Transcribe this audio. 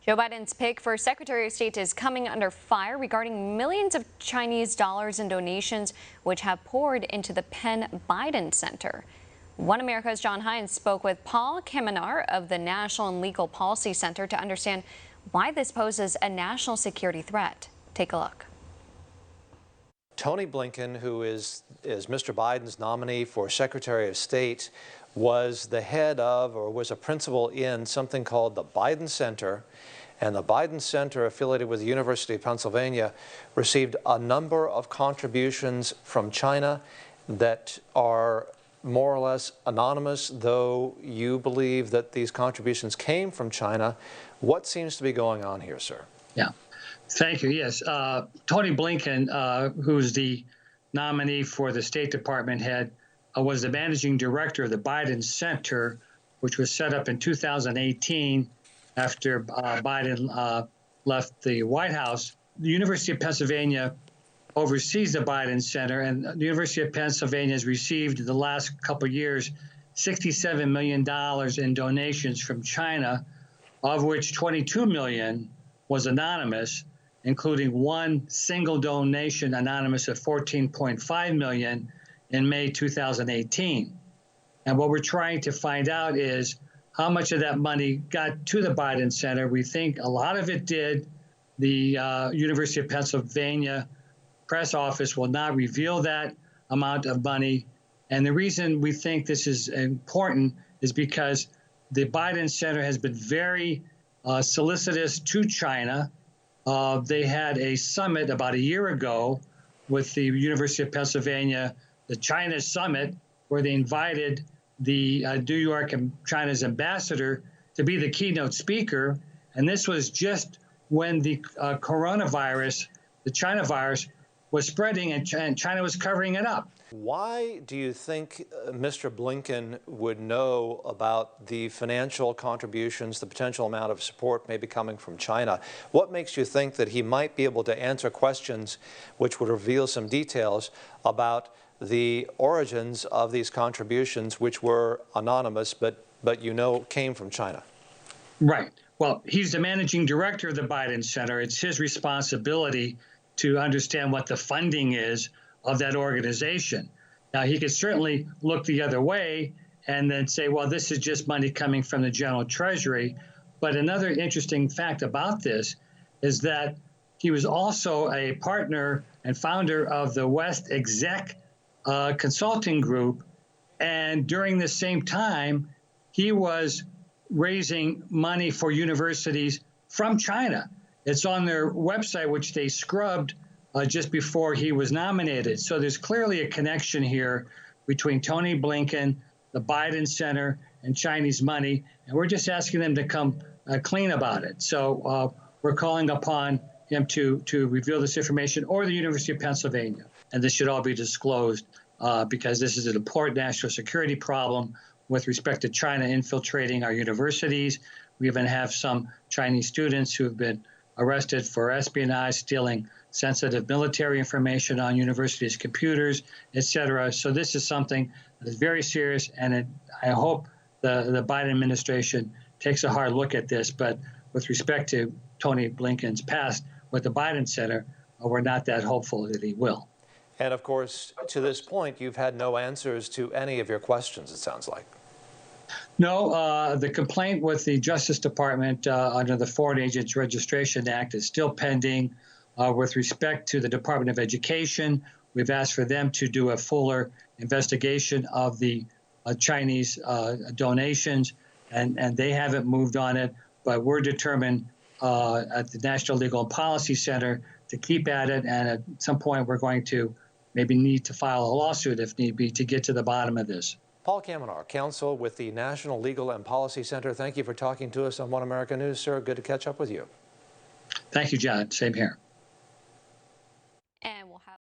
Joe Biden's pick for Secretary of State is coming under fire regarding millions of Chinese dollars in donations which have poured into the Penn Biden Center. One America's John Hines spoke with Paul Kamenar of the National and Legal Policy Center to understand why this poses a national security threat. Take a look. Tony Blinken, who is Mr. Biden's nominee for Secretary of State, was the head of, or was a principal in, something called the Biden Center. And the Biden Center, affiliated with the University of Pennsylvania, received a number of contributions from China that are more or less anonymous, though you believe that these contributions came from China. What seems to be going on here, sir? Yeah. Thank you. Yes. Tony Blinken, who's the nominee for the State Department head, was the managing director of the Biden Center, which was set up in 2018 after Biden left the White House. The University of Pennsylvania oversees the Biden Center, and the University of Pennsylvania has received in the last couple of years $67 million in donations from China, of which $22 million was anonymous, including one single donation anonymous of $14.5 million in May 2018. And what we're trying to find out is how much of that money got to the Biden Center. We think a lot of it did. The University of Pennsylvania press office will not reveal that amount of money. And the reason we think this is important is because the Biden Center has been very solicitous to China. They had a summit about a year ago with the University of Pennsylvania, the China Summit, where they invited the New York and China's ambassador to be the keynote speaker. And this was just when the coronavirus, the China virus, was spreading and China was covering it up. Why do you think Mr. Blinken would know about the financial contributions, the potential amount of support maybe coming from China? What makes you think that he might be able to answer questions which would reveal some details about the origins of these contributions, which were anonymous, but you know came from China? Right. Well, he's the managing director of the Biden Center. It's his responsibility to understand what the funding is of that organization. Now, he could certainly look the other way and then say, well, this is just money coming from the general treasury. But another interesting fact about this is that he was also a partner and founder of the West Exec Consulting Group. And during the same time, he was raising money for universities from China. It's on their website, which they scrubbed just before he was nominated. So there's clearly a connection here between Tony Blinken, the Biden Center, and Chinese money. And we're just asking them to come clean about it. So we're calling upon him to reveal this information, or the University of Pennsylvania. And this should all be disclosed because this is an important national security problem with respect to China infiltrating our universities. We even have some Chinese students who have been arrested for espionage, stealing sensitive military information on universities' computers, et cetera. So this is something that is very serious, and I hope the Biden administration takes a hard look at this. But with respect to Tony Blinken's past with the Biden Center, we're not that hopeful that he will. And of course, to this point, you've had no answers to any of your questions, it sounds like. No, the complaint with the Justice Department under the Foreign Agents Registration Act is still pending. With respect to the Department of Education, we've asked for them to do a fuller investigation of the Chinese donations, and they haven't moved on it. But we're determined at the National Legal and Policy Center to keep at it, and at some point we're going to maybe need to file a lawsuit if need be to get to the bottom of this. Paul Kamenar, counsel with the National Legal and Policy Center. Thank you for talking to us on One America News, sir. Good to catch up with you. Thank you, John. Same here.